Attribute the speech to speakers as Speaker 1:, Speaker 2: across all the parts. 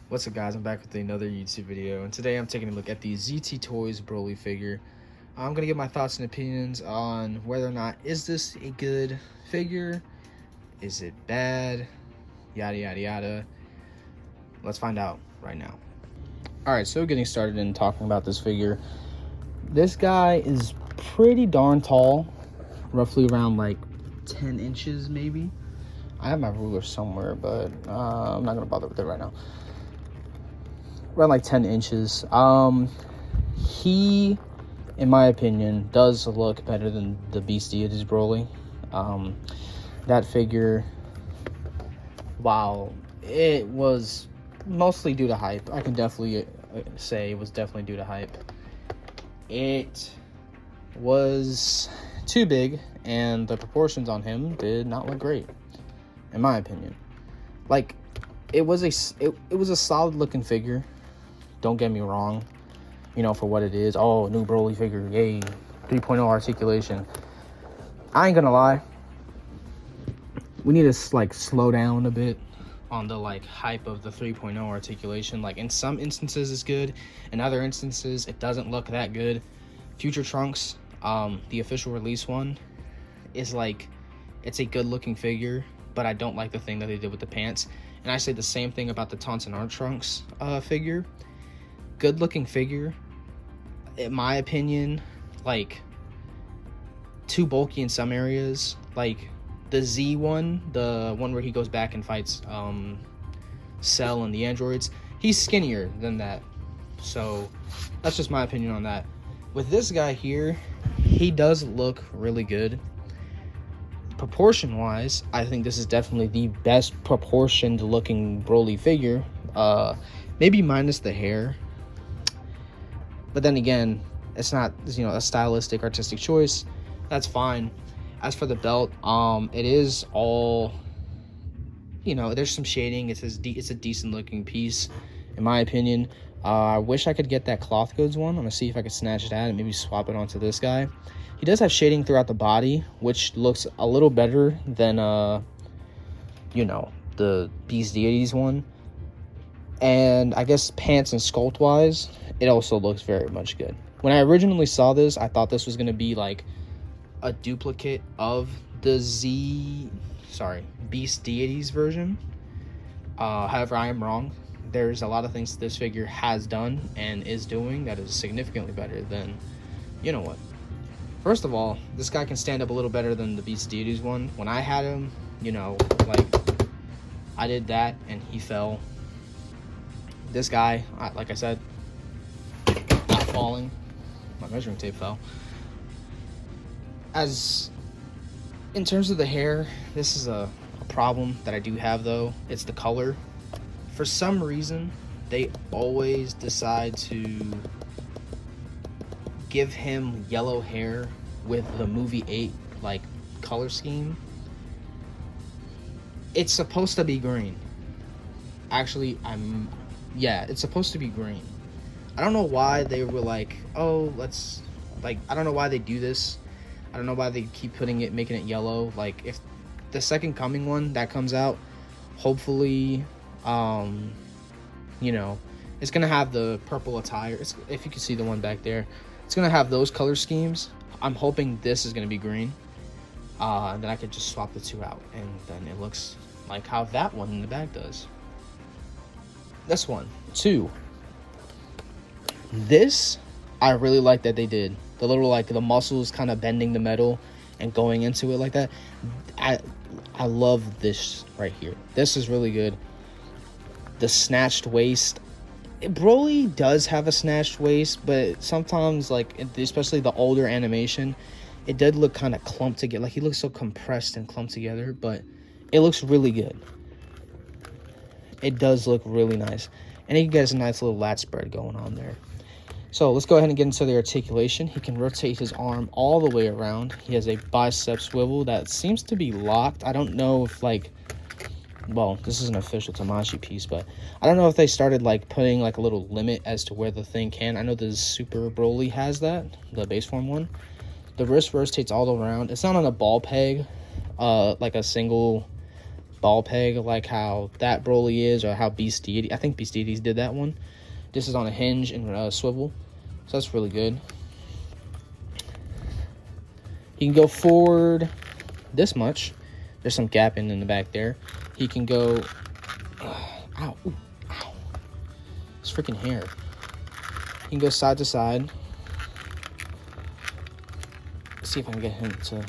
Speaker 1: What's up, guys? I'm back with another YouTube video, and today I'm taking a look at the ZT Toys Broly figure. I'm gonna give my thoughts and opinions on whether or not is this a good figure, is it bad, yada yada yada. Let's find out right now. Alright, so getting started and talking about this figure. This guy is pretty darn tall, roughly around like 10 inches maybe. I have my ruler somewhere, but I'm not gonna bother with it right now. Around like 10 inches. He, in my opinion, does look better than the Beast Deities Broly. That figure, while it was mostly due to hype, I can definitely say it was definitely due to hype. It was too big, and the proportions on him did not look great, in my opinion. Like, it was a solid looking figure. Don't get me wrong, you know, for what it is. Oh, new Broly figure, yay, 3.0 articulation. I ain't gonna lie, we need to like slow down a bit on the like hype of the 3.0 articulation. Like, in some instances it's good, in other instances it doesn't look that good. Future Trunks, the official release one, is like, it's a good looking figure, but I don't like the thing that they did with the pants. And I say the same thing about the Tauntaun Art Trunks figure. Good looking figure, in my opinion, like too bulky in some areas. Like the Z one, the one where he goes back and fights Cell and the androids, he's skinnier than that. So that's just my opinion on that. With this guy here, he does look really good. Proportion wise, I think this is definitely the best proportioned looking Broly figure, maybe minus the hair. But then again, it's not, you know, a stylistic, artistic choice. That's fine. As for the belt, it is all, you know, there's some shading. It's a decent looking piece, in my opinion. I wish I could get that Cloth Goods one. I'm gonna see if I could snatch that and maybe swap it onto this guy. He does have shading throughout the body, which looks a little better than, you know, the Beast Deities one. And I guess pants and sculpt wise, it also looks very much good. When I originally saw this, I thought this was going to be like a duplicate of the Beast Deities version. However, I am wrong. There's a lot of things this figure has done and is doing that is significantly better than, you know what. First of all, this guy can stand up a little better than the Beast Deities one. When I had him, you know, like, I did that and he fell. This guy, like I said, not falling. My measuring tape fell. As in terms of the hair, this is a problem that I do have, though. It's the color. For some reason, they always decide to give him yellow hair with the movie 8 like color scheme. It's supposed to be green. Actually, yeah, it's supposed to be green. I don't know why they were like, oh, let's, like, I don't know why they do this. I don't know why they keep making it yellow. Like, if the Second Coming one that comes out, hopefully, you know, it's gonna have the purple attire. If you can see the one back there, it's gonna have those color schemes. I'm hoping this is gonna be green. And then I could just swap the two out, and then it looks like how that one in the back does. This one, two. This, I really like that they did. The little, like, the muscles kind of bending the metal and going into it like that. I love this right here. This is really good. The snatched waist. Broly does have a snatched waist, but sometimes, like, especially the older animation, it did look kind of clumped together. Like, he looks so compressed and clumped together, but it looks really good. It does look really nice. And he gets a nice little lat spread going on there. So let's go ahead and get into the articulation. He can rotate his arm all the way around. He has a bicep swivel that seems to be locked. I don't know if, like, well, this is an official Tamashii piece, but I don't know if they started, like, putting, like, a little limit as to where the thing can. I know the Super Broly has that, the base form one. The wrist rotates all around. It's not on a ball peg, like a single ball peg like how that Broly is, or how Beast Deity. I think Beast Deities did that one. This is on a hinge and swivel, so that's really good. He can go forward this much. There's some gapping in the back there. He can go... ow. Ooh, ow. His freaking hair. He can go side to side. Let's see if I can get him to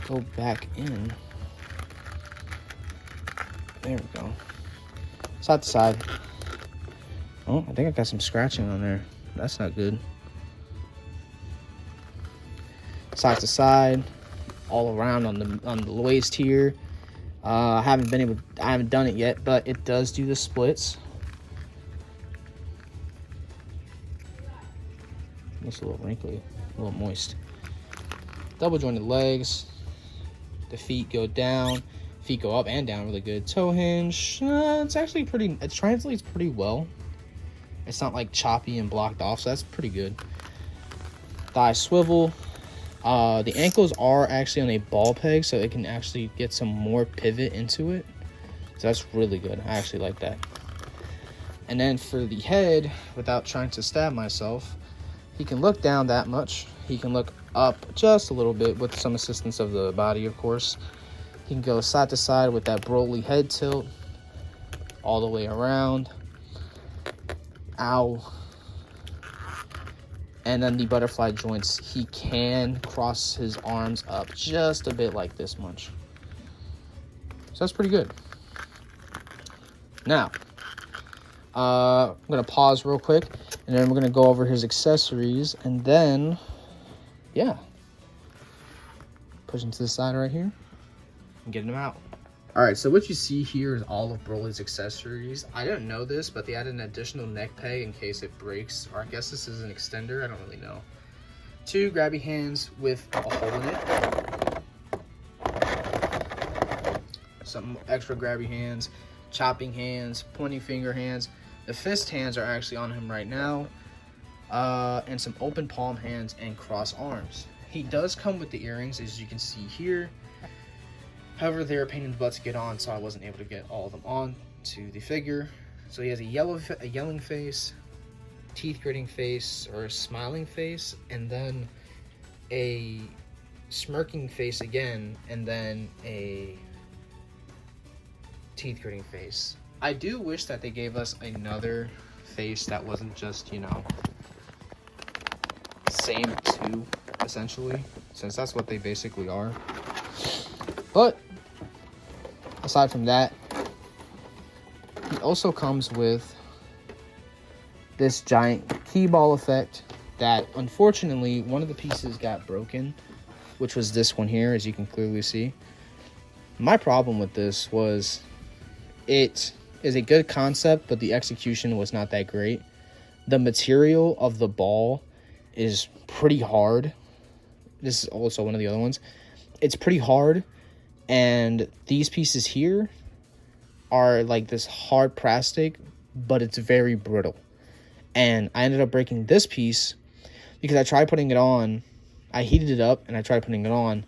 Speaker 1: go back in. There we go. Side to side. Oh, I think I got some scratching on there. That's not good. Side to side, all around on the waist here. I haven't done it yet, but it does do the splits. It's a little wrinkly, a little moist. Double jointed legs. The feet go down. Feet go up and down really good. Toe hinge. It's actually pretty. It translates pretty well. It's not like choppy and blocked off, so that's pretty good. Thigh swivel. The ankles are actually on a ball peg, so it can actually get some more pivot into it. So that's really good. I actually like that. And then for the head, without trying to stab myself, he can look down that much. He can look up just a little bit with some assistance of the body, of course. He can go side to side with that Broly head tilt all the way around. Ow. And then the butterfly joints, he can cross his arms up just a bit like this much. So that's pretty good. Now, I'm going to pause real quick, and then we're going to go over his accessories, and then, yeah. Push him to the side right here and getting him out. All right, so what you see here is all of Broly's accessories. I didn't know this, but they added an additional neck peg in case it breaks, or I guess this is an extender. I don't really know. 2 grabby hands with a hole in it. Some extra grabby hands, chopping hands, pointing finger hands. The fist hands are actually on him right now, and some open palm hands and cross arms. He does come with the earrings, as you can see here. However, they're a pain in the butt to get on, so I wasn't able to get all of them on to the figure. So he has a yelling face, teeth gritting face, or a smiling face, and then a smirking face again, and then a teeth gritting face. I do wish that they gave us another face that wasn't just, you know, same two, essentially, since that's what they basically are. But aside from that, he also comes with this giant key ball effect that, unfortunately, one of the pieces got broken, which was this one here, as you can clearly see. My problem with this was it is a good concept, but the execution was not that great. The material of the ball is pretty hard. This is also one of the other ones. It's pretty hard. And these pieces here are like this hard plastic, but it's very brittle. And I ended up breaking this piece because I tried putting it on. I heated it up and I tried putting it on,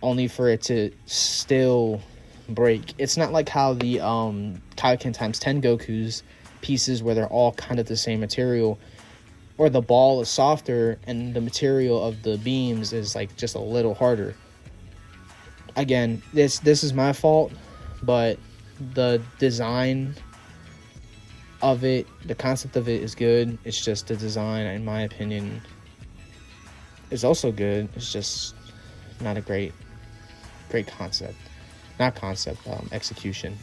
Speaker 1: only for it to still break. It's not like how the Kaioken x 10 Goku's pieces, where they're all kind of the same material, or the ball is softer and the material of the beams is like just a little harder. Again, this is my fault, but the design of it, the concept of it is good. It's just the design, in my opinion, is also good. It's just not a great concept. Not concept, execution.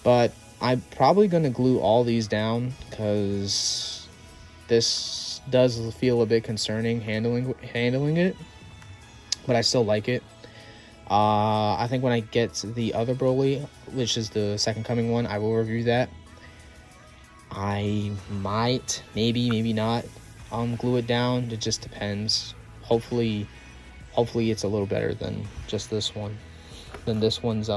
Speaker 1: But I'm probably going to glue all these down because this does feel a bit concerning handling it, but I still like it. I think when I get to the other Broly, which is the Second Coming one, I will review that. I might, maybe not, glue it down. It just depends. Hopefully it's a little better than just this one. Than this one's,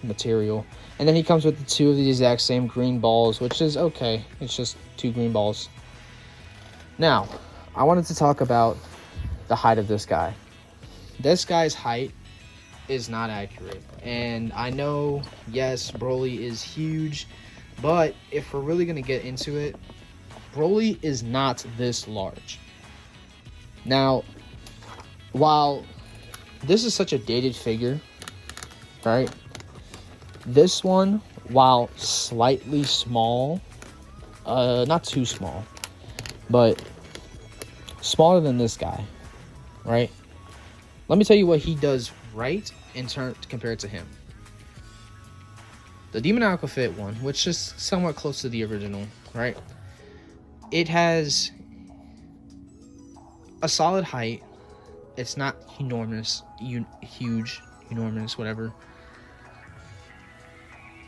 Speaker 1: material. And then he comes with the 2 of the exact same green balls, which is okay. It's just 2 green balls. Now, I wanted to talk about the height of this guy. This guy's height is not accurate. And I know, yes, Broly is huge, but if we're really going to get into it, Broly is not this large. Now, while this is such a dated figure, right? This one, while slightly small, not too small, but smaller than this guy, right? Let me tell you what he does right in turn compared to him. The Demoniacal Fit one, which is somewhat close to the original, right? It has a solid height. It's not enormous, huge, enormous, whatever.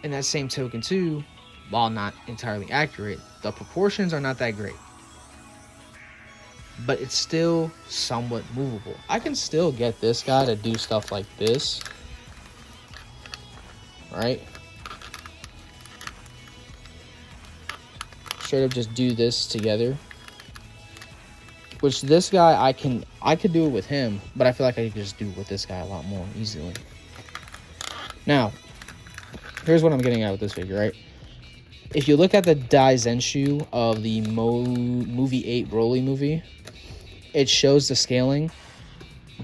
Speaker 1: In that same token too, while not entirely accurate, the proportions are not that great. But it's still somewhat movable. I can still get this guy to do stuff like this, right? Straight up just do this together. Which this guy, I could do it with him, but I feel like I could just do it with this guy a lot more easily. Now, here's what I'm getting at with this figure, right? If you look at the Daizenshu of the Movie 8 Broly movie, it shows the scaling.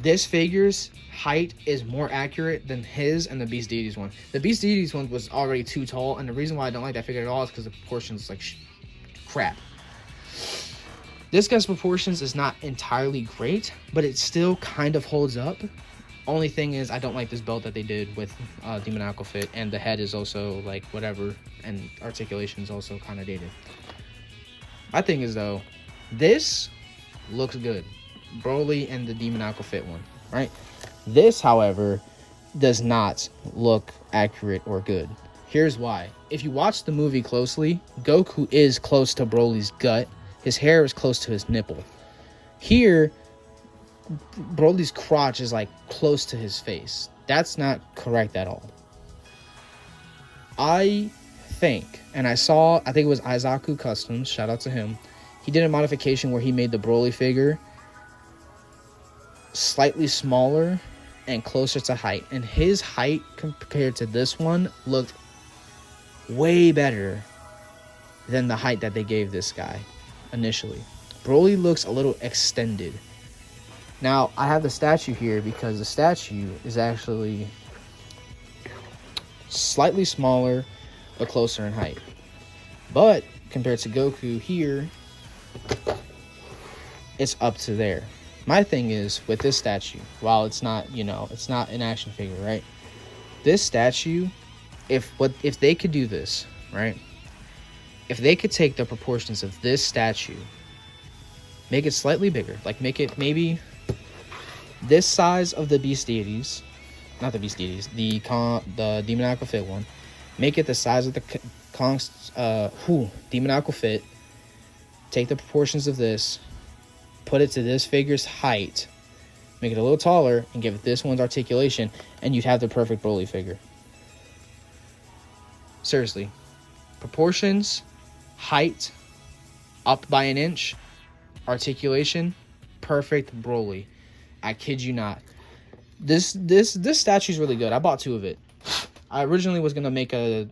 Speaker 1: This figure's height is more accurate than his and the Beast Deities one. The Beast Deities one was already too tall, and the reason why I don't like that figure at all is because the proportions like crap. This guy's proportions is not entirely great, but it still kind of holds up. Only thing is, I don't like this belt that they did with Demoniacal Fit, and the head is also like whatever, and articulation is also kind of dated. My thing is though, this looks good. Broly and the Demoniacal Fit one, right? This, however, does not look accurate or good. Here's why. If you watch the movie closely, Goku is close to Broly's gut. His hair is close to his nipple. Here, Broly's crotch is like close to his face. That's not correct at all. I think, and I think it was Aizaku Customs, shout out to him. He did a modification where he made the Broly figure slightly smaller and closer to height. And his height compared to this one looked way better than the height that they gave this guy initially. Broly looks a little extended. Now, I have the statue here because the statue is actually slightly smaller but closer in height. But compared to Goku here, it's up to there. My thing is with this statue, while it's not, it's not an action figure, right? This statue, if they could do this, right? If they could take the proportions of this statue, make it slightly bigger, like make it maybe this size of the Beast Deities, not the Beast Deities, the Demoniacal Fit one, make it the size of the Demoniacal Fit, take the proportions of this, put it to this figure's height, make it a little taller, and give it this one's articulation, and you'd have the perfect Broly figure. Seriously. Proportions, height, up by an inch, articulation, perfect Broly. I kid you not. This statue is really good. I bought 2 of it. I originally was gonna make a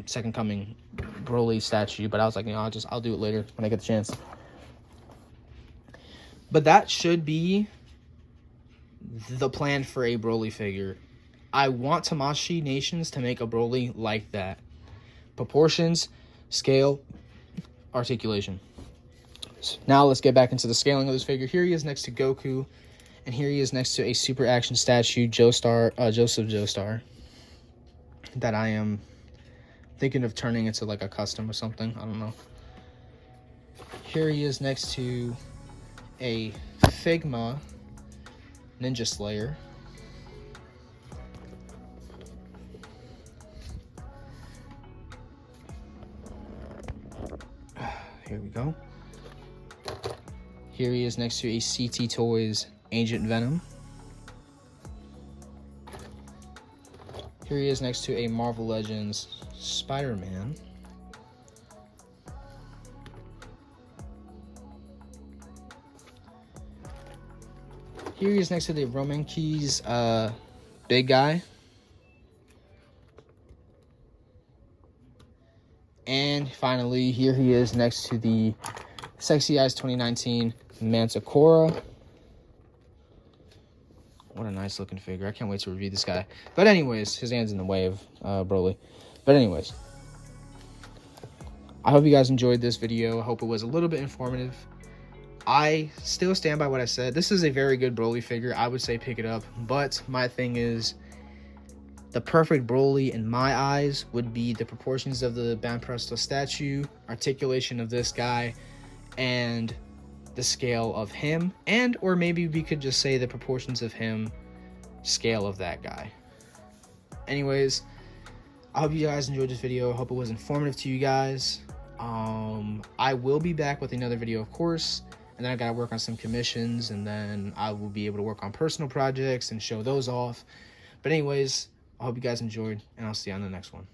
Speaker 1: Second Coming Broly statue, but I was like, I'll do it later when I get the chance. But that should be the plan for a Broly figure. I want Tamashii Nations to make a Broly like that. Proportions, scale, articulation. So now let's get back into the scaling of this figure. Here he is next to Goku, and here he is next to a Super Action statue, Joseph Joestar, that I am thinking of turning into like a custom or something. I don't know. Here he is next to a Figma Ninja Slayer. Here we go. Here he is next to a CT Toys Ancient Venom. Here he is next to a Marvel Legends Spider-Man. Here he is next to the Roman Keys big guy. And finally, here he is next to the Sexy Eyes 2019 Manticora. What a nice looking figure. I can't wait to review this guy. But anyways, his hand's in the way of Broly. But anyways, I hope you guys enjoyed this video. I hope it was a little bit informative. I still stand by what I said. This is a very good Broly figure. I would say pick it up. But my thing is, the perfect Broly in my eyes would be the proportions of the Banpresto statue, articulation of this guy, and the scale of him, and or maybe we could just say the proportions of him, scale of that guy. Anyways, I hope you guys enjoyed this video. I hope it was informative to you guys. I will be back with another video, of course, and then I gotta work on some commissions, and then I will be able to work on personal projects and show those off. But anyways, I hope you guys enjoyed, and I'll see you on the next one.